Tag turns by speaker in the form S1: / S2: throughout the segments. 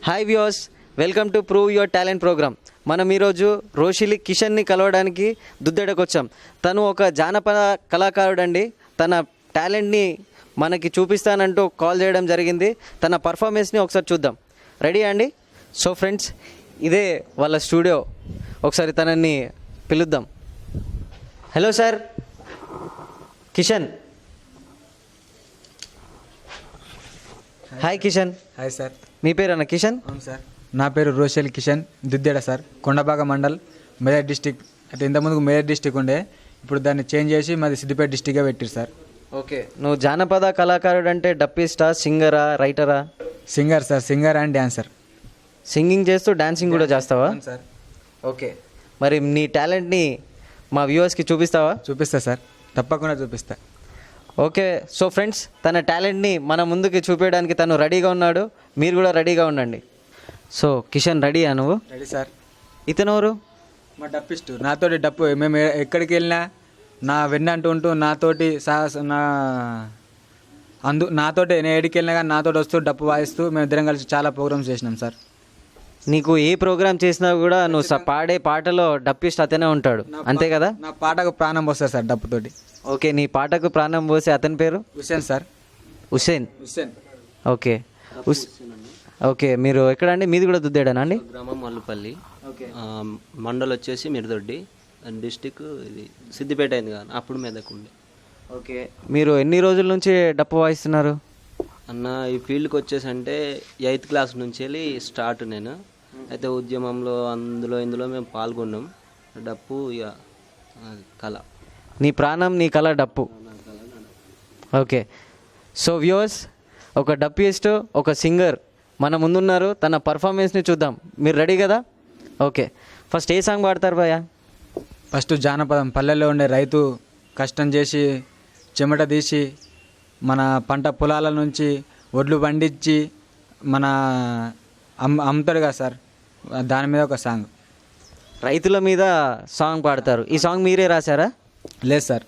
S1: Hi viewers, welcome to prove your talent program. మనం ఈరోజు రోషిలి కిషన్ని కలవడానికి దుద్దెడకు వచ్చాం. తను ఒక జానపద కళాకారుడు అండి. తన టాలెంట్ని మనకి చూపిస్తానంటూ కాల్ చేయడం జరిగింది. తన పర్ఫార్మెన్స్ని ఒకసారి చూద్దాం. రెడీ అండి? సో ఫ్రెండ్స్, ఇదే వాళ్ళ స్టూడియో. ఒకసారి తనని పిలుద్దాం. Hello sir, Kishan. Hi Kishan.
S2: Hi sir.
S1: మీ పేరేనా కిషన్?
S2: అవును సార్, నా పేరు రోషిలి కిషన్, దుద్దేడ సార్, కొండబాగ మండల్, మెదక్ డిస్టిక్. అయితే ఇంతకుముందుకు మెదక్ డిస్టిక్ ఉండే, ఇప్పుడు దాన్ని చేంజ్ చేసి మాది సిద్దిపేట డిస్టిక్గా పెట్టారు సార్.
S1: ఓకే, నువ్వు జానపద కళాకారుడు అంటే డప్పిస్టా, సింగరా, రైటరా?
S2: Singer sir, singer and dancer.
S1: Singing చేస్తూ డాన్సింగ్ కూడా చేస్తావా?
S2: సార్.
S1: ఓకే, మరి నీ టాలెంట్ని మా వ్యూవర్స్కి చూపిస్తావా?
S2: చూపిస్తా సార్, తప్పకుండా చూపిస్తా.
S1: ఓకే, సో ఫ్రెండ్స్, తన టాలెంట్ని మన ముందుకి చూపించడానికి తను రెడీగా ఉన్నాడు. మీరు కూడా రెడీగా ఉండండి. సో కిషన్, రెడీయా నువ్వు?
S2: Ready sir.
S1: ఇతను ఎవరు?
S2: మా డప్పిస్టు. నాతోటి డప్పు మేము ఎక్కడికి వెళ్ళినా నా వెన్నంటూ ఉంటూ నాతోటి నాతోటి నేను ఎక్కడికి వెళ్ళినా కానీ నాతోటి వస్తూ డప్పు వాయిస్తూ మేము ఇద్దరం కలిసి చాలా ప్రోగ్రామ్స్ చేసినాం సార్.
S1: నీకు ఏ ప్రోగ్రామ్ చేసినా కూడా నువ్వు పాడే పాటలో డప్పిస్ట్ అతనే ఉంటాడు, అంతే కదా?
S2: నా పాటకు ప్రాణం వస్తుంది సార్ డప్పుతోటి.
S1: ఓకే, నీ పాటకు ప్రాణం పోసే అతని పేరు?
S2: Hussain sir.
S1: Hussain.
S2: Hussain.
S1: Okay. Okay, మీరు ఎక్కడండి? మీది కూడా దుద్దేడనా అండి?
S3: గ్రామం మల్లుపల్లి.
S1: ఓకే.
S3: మండల్ వచ్చేసి మిర్దొడ్డి, డిస్టిక్ ఇది సిద్దిపేట అయింది కదా, అప్పుడు మెదక్ ఉండే.
S1: ఓకే, మీరు ఎన్ని రోజుల నుంచి డప్పు వాయిస్తున్నారు?
S3: అన్న ఈ ఫీల్డ్కి వచ్చేసి అంటే 8th క్లాస్ నుంచి వెళ్ళి స్టార్ట్ నేను. అయితే ఉద్యమంలో ఇందులో మేము పాల్గొన్నాం. డప్పు ఇక కళ.
S1: నీ ప్రాణం, నీ కళ డప్పు. ఓకే, సో వ్యూవర్స్, ఒక డప్పిస్ట్, ఒక సింగర్ మన ముందున్నారు. తన పర్ఫార్మెన్స్ని చూద్దాం. మీరు రెడీ కదా? ఓకే, ఫస్ట్ ఏ సాంగ్ పాడతారు భయ్యా?
S2: ఫస్ట్ జానపదం. పల్లెల్లో ఉండే రైతు కష్టం చేసి చెమట తీసి మన పంట పొలాల నుంచి ఒడ్లు పండించి మన అమ్ముతాడు కదా సార్, దాని మీద ఒక సాంగ్.
S1: రైతుల మీద సాంగ్ పాడతారు. ఈ సాంగ్ మీరే రాశారా?
S2: లేదు సార్,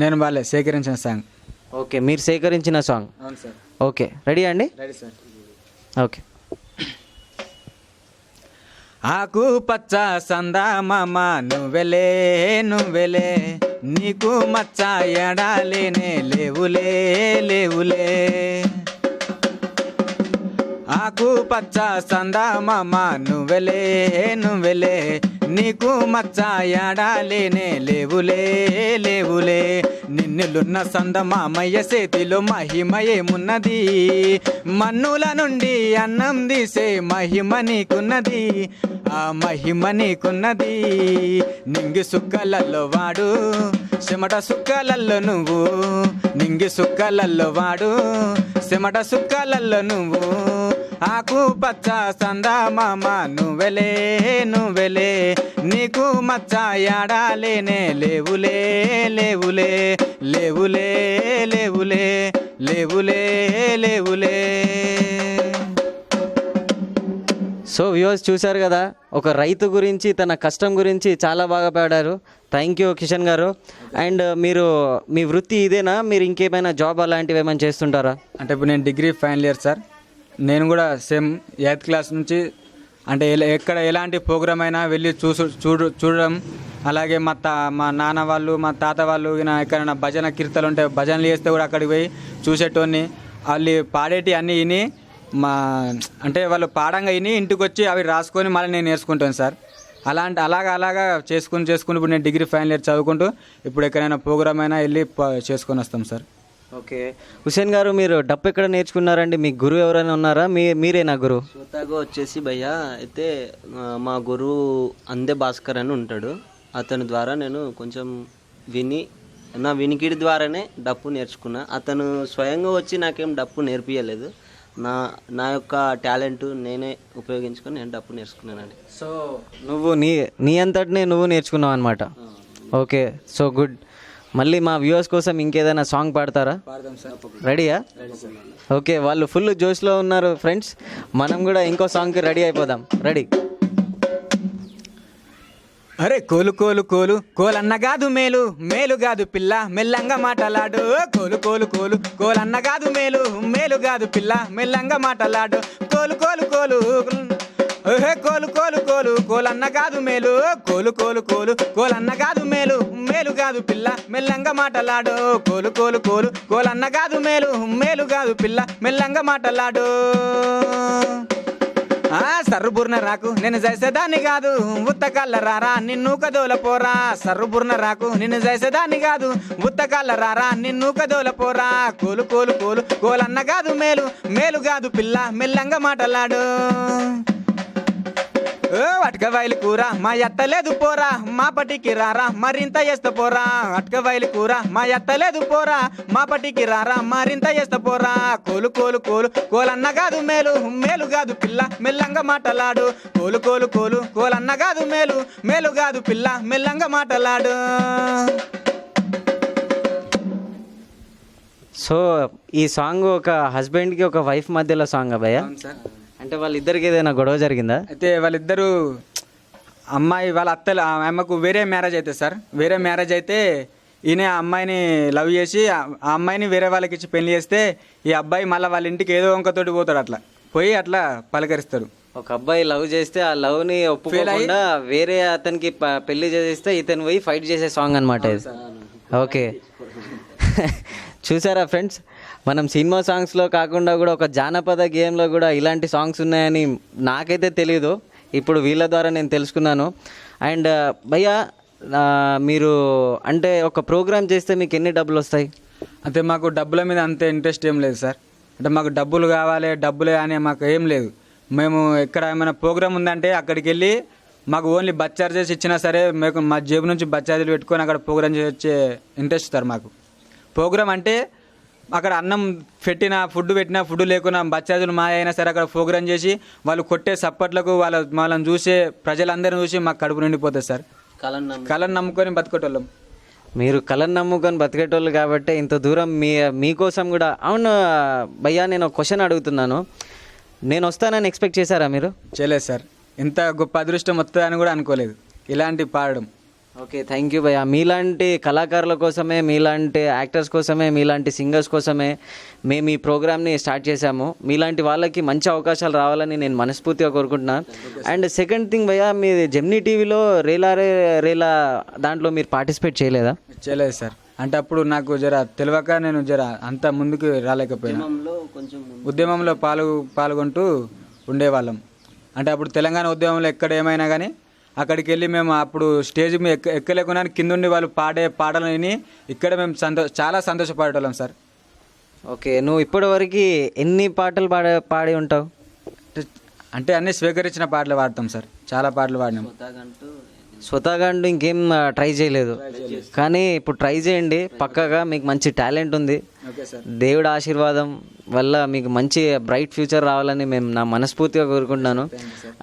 S2: నేను వాళ్ళే సేకరించిన సాంగ్.
S1: ఓకే, మీరు సేకరించిన సాంగ్.
S2: అవును సార్.
S1: ఓకే, రెడీ అండి?
S2: Ready sir.
S1: ఓకే.
S2: ఆకు పచ్చ సందా మామ నువ్వెలే నువ్వెలే, నీకు మచ్చ ఎడాలేనే లేవులే లేవులే. ఆకు పచ్చ సందా మామ నువ్వెలే నువ్వెలే, నీకు మచ్చ ఎడాలేనే లేవులే లేవులే. నిన్నులున్న సంద మామయ్య చేతిలో మహిమ ఏమున్నది, మన్నుల నుండి అన్నం తీసే మహిమ నీకున్నది, ఆ మహిమ నీకున్నది. నింగి సుక్కలల్లో వాడు, చెమట సుక్కలల్లో నువ్వు, నింగి సుక్కలల్లో వాడు, చెమట సుక్కలల్లో నువ్వు. ఆకు పచ్చ సందా మామ నువ్వెలే నువ్వెలే, నీకు మచ్చ యాడాలేనే లేవులే లేవులే లేవులే లేవులే లేవులే లేవులే.
S1: సో వ్యూవర్స్, చూశారు కదా, ఒక రైతు గురించి, తన కష్టం గురించి చాలా బాగా పాడారు. థ్యాంక్ యూ కిషన్ గారు. అండ్ మీరు మీ వృత్తి ఇదేనా? మీరు ఇంకేమైనా జాబ్ అలాంటివి ఏమైనా చేస్తుంటారా?
S2: అంటే ఇప్పుడు నేను డిగ్రీ ఫైనల్ ఇయర్ సార్. నేను కూడా సేమ్ 8th క్లాస్ నుంచి అంటే ఎక్కడ ఎలాంటి ప్రోగ్రామ్ అయినా వెళ్ళి చూడడం, అలాగే మా నాన్న వాళ్ళు, మా తాత వాళ్ళు ఎక్కడైనా భజన కీర్తనలు ఉంటే భజనలు చేస్తే కూడా అక్కడికి పోయి చూసేటోని. వాళ్ళు పాడేటి అన్నీ విని అంటే వాళ్ళు పాడంగా విని ఇంటికి వచ్చి అవి రాసుకొని మళ్ళీ నేను నేర్చుకుంటాను సార్. అలాగా చేసుకుని ఇప్పుడు నేను డిగ్రీ ఫైనల్ ఇయర్ చదువుకుంటూ ఇప్పుడు ఎక్కడైనా ప్రోగ్రామ్ అయినా వెళ్ళి చేసుకొని వస్తాం సార్.
S1: ఓకే, హుసేన్ గారు, మీరు డప్పు ఎక్కడ నేర్చుకున్నారండి? మీ గురువు ఎవరైనా ఉన్నారా? మీరేనా గురువు?
S3: స్వతహాగా వచ్చేసి భయ్య అయితే మా గురువు అందే భాస్కర్ అని ఉంటాడు. అతని ద్వారా నేను కొంచెం నా వినికిడి ద్వారానే డప్పు నేర్చుకున్నా. అతను స్వయంగా వచ్చి నాకేం డప్పు నేర్పియలేదు. నా యొక్క టాలెంట్ నేనే ఉపయోగించుకొని నేను డప్పు నేర్చుకున్నానండి.
S1: సో నువ్వు నీ అంతటినే నువ్వు నేర్చుకున్నావు అనమాట. Okay, so good. మళ్ళీ మా వ్యూవర్స్ కోసం ఇంకేదైనా సాంగ్ పాడతారా? రెడీయా? ఓకే, వాళ్ళు ఫుల్ జోష్లో ఉన్నారు ఫ్రెండ్స్. మనం కూడా ఇంకో సాంగ్కి రెడీ అయిపోదాం. రెడీ?
S2: అరే కోలు కోలు కోలు కోలన్న కాదు మేలు మేలు కాదు పిల్ల మెల్లంగా మాటలాడు కోలు కోలు కోలు కోలన్న కాదు మేలు మేలు కాదు పిల్ల మెల్లంగా మాటలాడు కోలు కోలు కోలు ఓహే కోలు కోలు కోలు కోలన్న కాదు మేలు కోలు కోలు కోలు కోలన్న కాదు మేలు మేలు కాదు పిల్ల మెల్లంగా మాటలాడు కోలు కోలు కోలు కోలన్న కాదు మేలు మేలు కాదు పిల్ల మెల్లంగా మాటలాడు సర్రుబుర్న రాకు నేను చేసేదాన్ని కాదు ఉత్తకల్ల రారా నిన్ను కదోల పోరా సర్రుబుర్న రాకు నిన్ను చేసేదాన్ని కాదు ఉత్తకల్ల రారా నిన్ను కదోల పోరా కోలు కోలు కోలు కోలన్న కాదు మేలు మేలు కాదు పిల్ల మెల్లంగా మాటలాడు అటక వైలు కూర మా ఎత్తలేదు పోరా మా పటికి రారా మరింత చేస్తా పోరా అటక వైలు కూర మా ఎత్తలేదు పోరా మా పటికి రారా మరింత చేస్తా పోరా కోలు కోలు కోలు కోలన్న కాదు మేలు మేలు కాదు పిల్ల మెల్లంగా మాటలాడు కోలు కోలు కోలు కోలన్న కాదు మేలు మేలు కాదు పిల్ల మెల్లంగా మాటలాడు.
S1: సో ఈ సాంగ్ ఒక హస్బెండ్కి ఒక వైఫ్ మధ్యలో సాంగ్ అబ్బాయ, అంటే వాళ్ళిద్దరికి ఏదైనా గొడవ జరిగిందా?
S2: అయితే వాళ్ళిద్దరూ అమ్మాయి వాళ్ళ అత్తలు ఆ అమ్మకు వేరే మ్యారేజ్ అయితే సార్, వేరే మ్యారేజ్ అయితే ఈయన ఆ అమ్మాయిని లవ్ చేసి ఆ అమ్మాయిని వేరే వాళ్ళకి ఇచ్చి పెళ్లి చేస్తే ఈ అబ్బాయి మళ్ళీ వాళ్ళ ఇంటికి ఏదో వంకతోటి పోతాడు, అట్లా పోయి అట్లా పలకరిస్తాడు.
S1: ఒక అబ్బాయి లవ్ చేస్తే ఆ లవ్ని ఒప్పుకోకుండా వేరే అతనికి పెళ్లి చేస్తే ఇతను పోయి ఫైట్ చేసే సాంగ్ అనమాట ఇది. ఓకే చూసారా ఫ్రెండ్స్, మనం సినిమా సాంగ్స్లో కాకుండా కూడా ఒక జానపద గేమ్లో కూడా ఇలాంటి సాంగ్స్ ఉన్నాయని నాకైతే తెలీదు, ఇప్పుడు వీళ్ళ ద్వారా నేను తెలుసుకున్నాను. అండ్ భయ్యా మీరు అంటే ఒక ప్రోగ్రామ్ చేస్తే మీకు ఎన్ని డబ్బులు వస్తాయి?
S2: అంటే మాకు డబ్బుల మీద అంతే ఇంట్రెస్ట్ ఏం లేదు సార్, అంటే మాకు డబ్బులు కావాలి డబ్బులే అనే మాకు ఏం లేదు. మేము ఎక్కడ ఏమైనా ప్రోగ్రామ్ ఉందంటే అక్కడికి వెళ్ళి మాకు ఓన్లీ బస్ చార్జెస్ ఇచ్చినా సరే మేము మా జేబు నుంచి బస్ చార్జీలు పెట్టుకొని అక్కడ ప్రోగ్రామ్ చేసే ఇంట్రెస్ట్ సార్ మాకు. ప్రోగ్రామ్ అంటే అక్కడ అన్నం పెట్టినా ఫుడ్ పెట్టినా ఫుడ్ లేకున్నా బచ్చాజులు మా అయినా సరే అక్కడ ప్రోగ్రామ్ చేసి వాళ్ళు కొట్టే సప్పట్లకు వాళ్ళని చూసే ప్రజలందరిని చూసి మాకు కడుపు నిండిపోతుంది సార్. కళను నమ్ముకొని బతికేటోళ్ళం.
S1: మీరు కళను నమ్ముకొని బతికేటోళ్ళు కాబట్టి ఇంత దూరం మీకోసం కూడా. అవును భయ్యా, నేను ఒక క్వశ్చన్ అడుగుతున్నాను, నేను వస్తానని ఎక్స్పెక్ట్ చేశారా మీరు?
S2: చేయలేదు సార్, ఇంత గొప్ప అదృష్టం వస్తుందని కూడా అనుకోలేదు ఇలాంటి పాడడం.
S1: ఓకే, థ్యాంక్ యూ భయ్యా. మీలాంటి కళాకారుల కోసమే, మీలాంటి యాక్టర్స్ కోసమే, మీలాంటి సింగర్స్ కోసమే మేము ఈ ప్రోగ్రామ్ని స్టార్ట్ చేశాము. మీలాంటి వాళ్ళకి మంచి అవకాశాలు రావాలని నేను మనస్ఫూర్తిగా కోరుకుంటున్నాను. అండ్ సెకండ్ థింగ్ భయ్యా, మీ జెమినీ టీవీలో రేలా దాంట్లో మీరు పార్టిసిపేట్ చేయలేదా?
S2: చేయలేదు సార్, అంటే అప్పుడు నాకు జర తెలియక నేను జర అంత ముందుకు రాలేకపోయినా. ఉద్యమంలో పాల్గొంటూ ఉండేవాళ్ళం. అంటే అప్పుడు తెలంగాణ ఉద్యమంలో ఎక్కడ ఏమైనా కానీ అక్కడికి వెళ్ళి మేము అప్పుడు స్టేజ్ మీద ఎక్కలేకున్నా కిందుండి వాళ్ళు పాడే పాటలని ఇక్కడ మేము చాలా సంతోషపడేటోళ్ళం సార్.
S1: ఓకే, నువ్వు ఇప్పటివరకు ఎన్ని పాటలు పాడి ఉంటావు?
S2: అంటే అన్నీ స్వీకరించిన పాటలు పాడతాం సార్, చాలా పాటలు పాడినాం.
S1: స్వతహాగా అంటూ ఇంకేం ట్రై చేయలేదు, కానీ ఇప్పుడు ట్రై చేయండి, పక్కాగా మీకు మంచి టాలెంట్ ఉంది. దేవుడి ఆశీర్వాదం వల్ల మీకు మంచి బ్రైట్ ఫ్యూచర్ రావాలని నా మనస్ఫూర్తిగా కోరుకుంటున్నాను.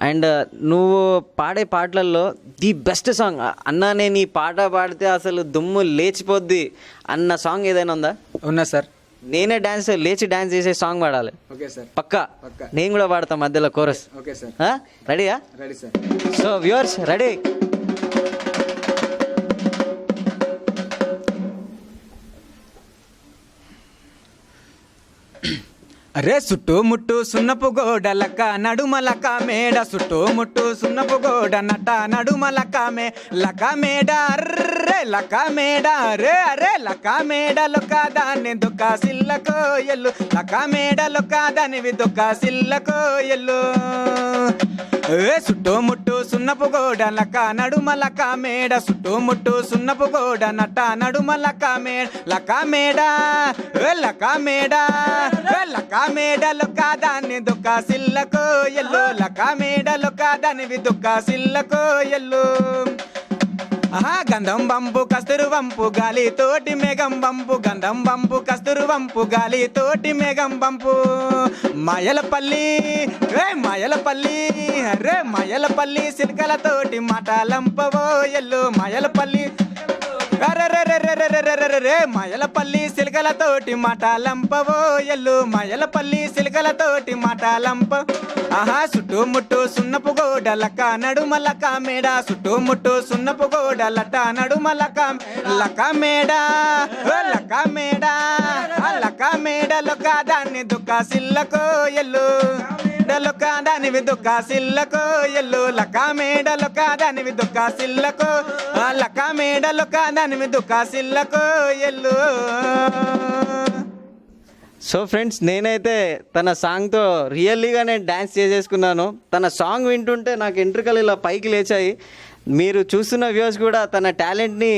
S1: అండ్ నువ్వు పాడే పాటలలో ది బెస్ట్ సాంగ్ అన్నా, నేను ఈ పాట పాడితే అసలు దుమ్ము లేచిపోద్ది అన్న సాంగ్ ఏదైనా ఉందా?
S2: ఉన్నా సార్,
S1: నేనే లేచి డాన్స్ చేసే సాంగ్ పాడాలి.
S2: ఓకే సార్,
S1: పక్కా నేను కూడా పాడతా మధ్యలో కోరస్.
S2: ఓకే సార్,
S1: రెడీయా?
S2: Ready sir.
S1: So viewers ready?
S2: అరే చుట్టూ ముట్టు సున్నపు గోడలక నడుమలక మేడ, చుట్టూ ముట్టు సున్నపు గోడ నట నడుమలక లక మేడ, అర్రే లక మేడ, అరే అరే లక మేడలో కాదాన్ని దుఃఖ సిల్లకో ఎల్లు, లక మేడలో కాదానివి దుఃఖ సిల్లకో ఎల్లు. ఏ చుట్టూ ముట్టు సున్నపు గోడ లక నడుమలక మేడ, చుట్టూ ముట్టు సున్నపు గోడ నట నడుమలక లక మేడ, లక మేడ, లక మేడలో కాదాన్ని దుఃఖ సిల్లకో ఎల్లు, లక మేడలో కాదానివి దుఃఖ సిల్లకో ఎల్లు. గంధం బంపు కస్తూరు వంపు గాలి తోటి మేఘం బంపు, గంధం బంపు కస్తూరు వంపు గాలి తోటి మేఘం బంపు. మాయలపల్లి మాయలపల్లి, అరే మాయలపల్లి సిల్కలతోటి మాటలంపవో ఎల్లు, మాయలపల్లి అరే రే మాయలపల్లి సిలకలతోటి మాటలంపవో ఎల్లు మాయలపల్లి సిలకలతోటి మాటలంప ఆహా చుట్టుముట్టు సున్నపు గోడలక నడుమలక మేడ చుట్టుముట్టు సున్నపు గోడలట నడుమలక లక మేడ లక మేడ లక మేడలొక దాన్ని దుఃఖ సిల్లకో ఎల్లు డలొక దానివి దుఃఖ సిల్లకో ఎల్లు లక మేడలొక దానివి దుఃఖ సిల్లకో లక మేడలొక దానివి దుఃఖ సిల్లకో ఎల్లు.
S1: సో ఫ్రెండ్స్, నేనైతే తన సాంగ్తో రియల్లీగా నేను డ్యాన్స్ చేసేసుకున్నాను. తన సాంగ్ వింటుంటే నాకు ఎంట్రుకలు ఇలా పైకి లేచాయి. మీరు చూస్తున్న వ్యూస్ కూడా తన టాలెంట్ని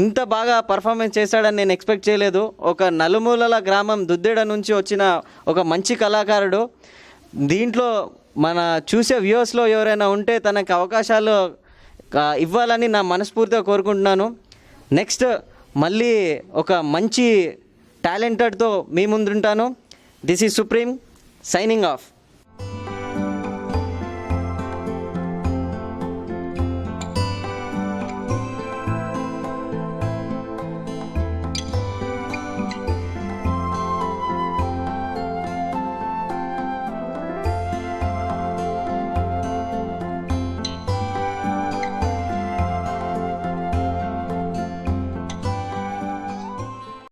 S1: ఇంత బాగా పర్ఫార్మెన్స్ చేశాడని నేను ఎక్స్పెక్ట్ చేయలేదు. ఒక నలుమూలల గ్రామం దుద్దెడ నుంచి వచ్చిన ఒక మంచి కళాకారుడు. దీంట్లో మన చూసే వ్యూస్లో ఎవరైనా ఉంటే తనకు అవకాశాలు ఇవ్వాలని నా మనస్ఫూర్తిగా కోరుకుంటున్నాను. నెక్స్ట్ మళ్ళీ ఒక మంచి టాలెంటెడ్తో మీ ముందుంటాను. This is supreme signing of.